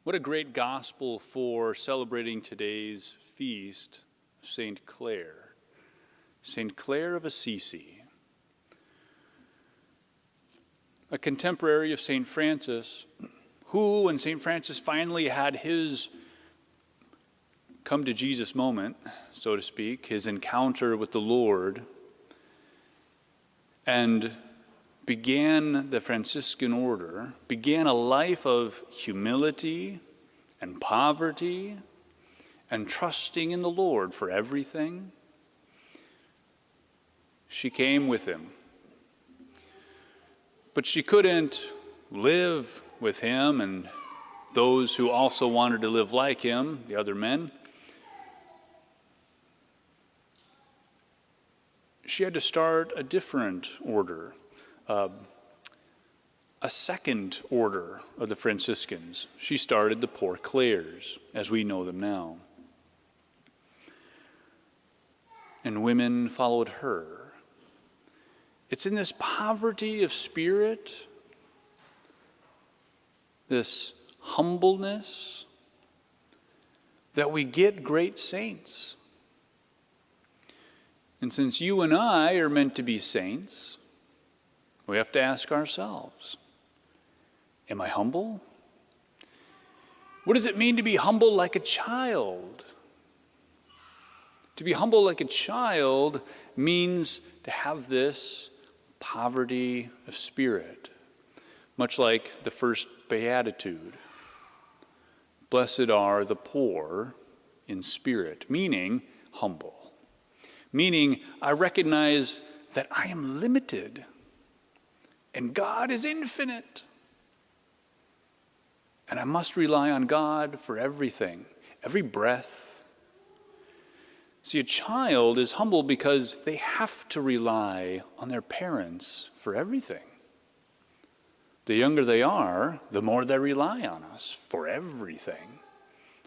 What a great gospel for celebrating today's feast, St. Clare of Assisi. A contemporary of St. Francis, who, when St. Francis finally had his come to Jesus moment, so to speak, his encounter with the Lord, and began the Franciscan order, began a life of humility and poverty and trusting in the Lord for everything. She came with him. But she couldn't live with him and those who also wanted to live like him, the other men. She had to start a different order. A second order of the Franciscans. She started the Poor Clares, as we know them now. And women followed her. It's in this poverty of spirit, this humbleness, that we get great saints. And since you and I are meant to be saints, we have to ask ourselves, am I humble? What does it mean to be humble like a child? To be humble like a child means to have this poverty of spirit, much like the first beatitude. Blessed are the poor in spirit, meaning humble. Meaning I recognize that I am limited and God is infinite. And I must rely on God for everything, every breath. See, a child is humble because they have to rely on their parents for everything. The younger they are, the more they rely on us for everything.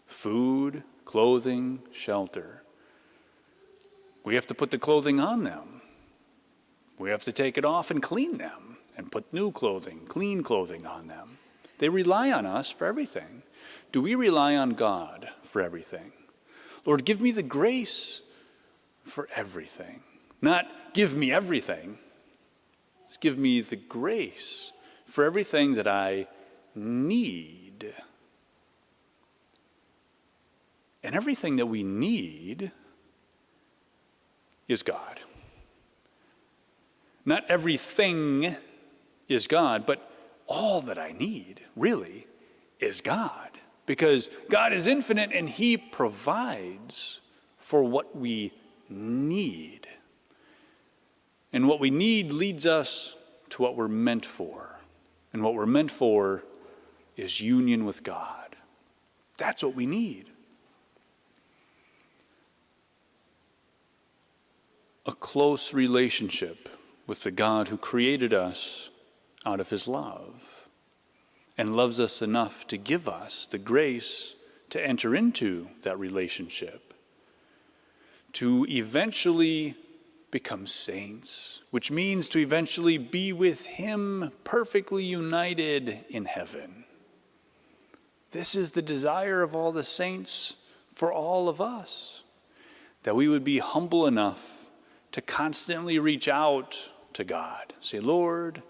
Food, clothing, shelter. We have to put the clothing on them. We have to take it off and clean them and put new clothing, clean clothing on them. They rely on us for everything. Do we rely on God for everything? Lord, give me the grace for everything. Not give me everything. Just give me the grace for everything that I need. And everything that we need is God. Not everything is God, but all that I need, really, is God. Because God is infinite and He provides for what we need. And what we need leads us to what we're meant for. And what we're meant for is union with God. That's what we need. A close relationship with the God who created us out of His love and loves us enough to give us the grace to enter into that relationship, to eventually become saints, which means to eventually be with Him perfectly united in heaven. This is the desire of all the saints for all of us, that we would be humble enough to constantly reach out to God. Say, Lord,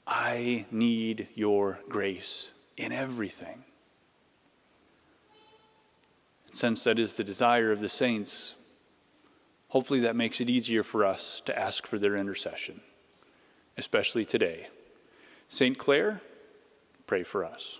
I need your grace in everything. And since that is the desire of the saints, hopefully that makes it easier for us to ask for their intercession, especially today. St. Clare, pray for us.